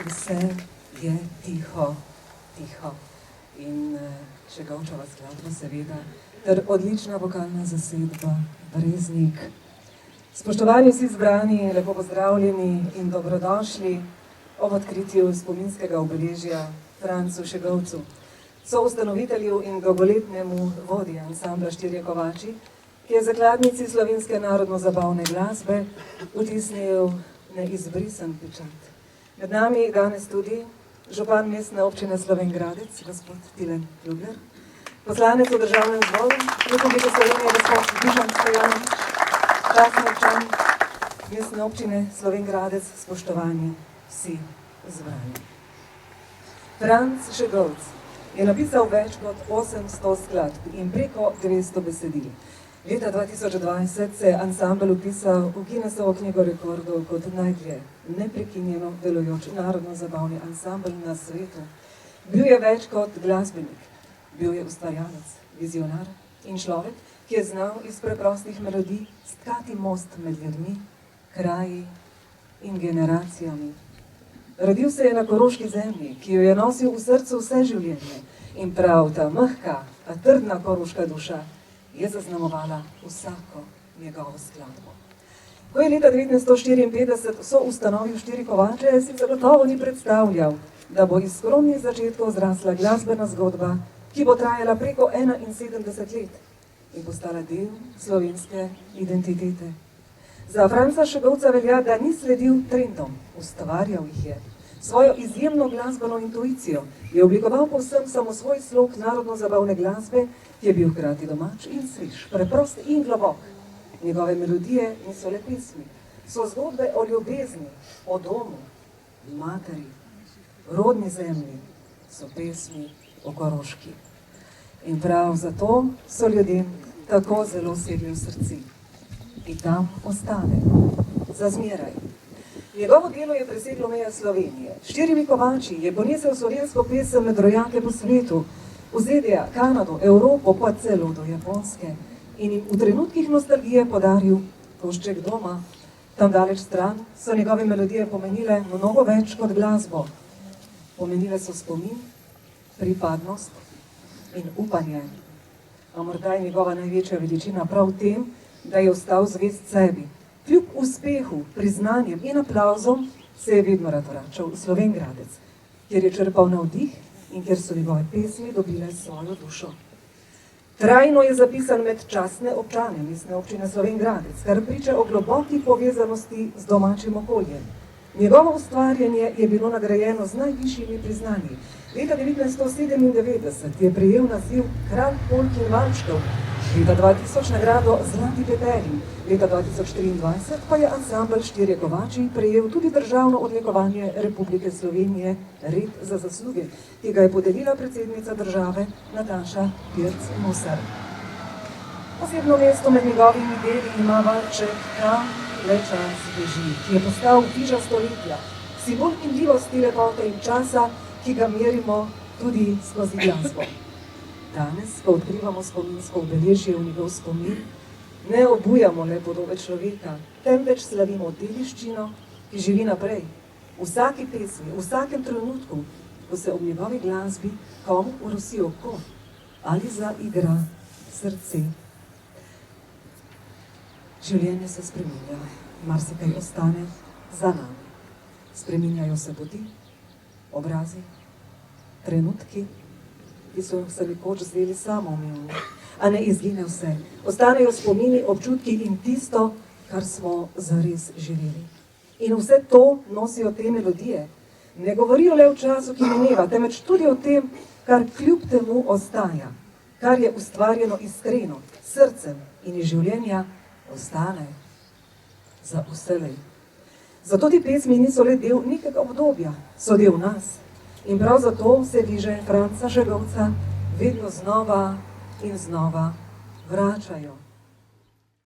Vse je tiho, tiho. In Šegovčeva skladba seveda, ter odlična vokalna zasedba Breznik. Spoštovani vsi zbrani, lepo pozdravljeni in dobrodošli ob odkritju spominskega obeležja Francu Šegovcu, soustanovitelju in dolgoletnemu vodji ansambla Štirje kovači, ki je zakladnici slovenske narodno-zabavne glasbe vtisnil neizbrisen pečat. Med nami danes tudi župan mestne občine Slovenj Gradec, gospod Tilen Ljubler, poslanec v državnem zboru Republike Slovenije, gospod Dušan Stojanović, častni občan mestne občine Slovenj Gradec, spoštovani vsi zbrani. Franc Šegovc je napisal več kot 800 skladb in preko 200 besedil. Leta 2020 se je ansambel vpisal v Guinnessovo knjigo rekordov kot najdlje neprekinjeno delujoč narodno-zabavni ansambel na svetu. Bil je več kot glasbenik, bil je ustvarjalec, vizionar in človek, ki je znal iz preprostih melodij stkati most med ljudmi, kraji in generacijami. Rodil se je na koroški zemlji, ki jo je nosil v srcu vse življenje, in prav ta mehka, a trdna koroška duša je zaznamovala vsako njegovo skladbo. Ko je leta 1954 soustanovil Štiri kovače, si zagotovo ni predstavljal, da bo iz skromnih začetkov zrasla glasbena zgodba, ki bo trajala preko 71 let in postala del slovenske identitete. Za Franca Šegovca velja, da ni sledil trendom, ustvarjal jih je. Svojo izjemno glasbeno intuicijo je oblikoval povsem samosvoj slog narodno-zabavne glasbe, ki je bil hkrati domač in svež, preprost in globok. Njegove melodije niso le pesmi, so zgodbe o ljubezni, o domu, materi, rodni zemlji, so pesmi o Koroški. In prav zato so ljudem tako zelo segli v srci. In tam ostane, za zmeraj. Njegovo delo je preseglo meje Slovenije. Štirimi kovači je ponesel slovensko pesem med rojake po svetu, v ZDA, Kanado, Evropo, pa celo do Japonske, in jim v trenutkih nostalgije podaril košček doma. Tam daleč stran so njegove melodije pomenile mnogo več kot glasbo. Pomenile so spomin, pripadnost in upanje. A morda je njegova največja veličina prav v tem, da je ostal zvest sebi. Kljub uspehu, priznanjem in aplavzom se je vedno rad vračal v Slovenj Gradec, kjer je črpal navdih in kjer so njegove pesmi dobile svojo dušo. Trajno je zapisan med častne občane mestne občine Slovenj Gradec, kar priča o globoki povezanosti z domačim okoljem. Njegovo ustvarjanje je bilo nagrajeno z najvišjimi priznanji. Leta 1997 je prejel naziv Kralj polk in valčkov, leta 2000 nagrado Zlati petelin, leta 2023 pa je ansambel Štirje kovači prejel tudi državno odlikovanje Republike Slovenije Red za zasluge, ki ga je podelila predsednica države Nataša Pirc Musar. Posebno mesto med njegovimi deli ima valček Kam le čas beži, ki je postal hiža stoletja, simbol minljivosti, lepote in časa, ki ga merimo tudi skozi glasbo. Danes, ko odkrivamo spominsko obeležje v njegov spomin, ne obujamo le podobe človeka, temveč slavimo dediščino, ki živi naprej. V vsaki pesmi, v vsakem trenutku, ko se ob njegovi glasbi komu orosi oko ali zaigra srce. Življenje se spreminja, marsikaj ostane za nami. Spreminjajo se poti, obrazi, trenutki, ki so se nekoč zdeli samoumevni, a ne izgine vse. Ostanejo spomini, občutki in tisto, kar smo zares živeli. In vse to nosijo te melodije. Ne govorijo le o času, ki mineva, temveč tudi o tem, kar kljub temu ostaja, kar je ustvarjeno iskreno, srcem in iz življenja ostane za vselej. Zato ti pesmi niso le del nekega obdobja, so del nas. In prav zato se viže Franca Šegovca vedno znova in znova vračajo.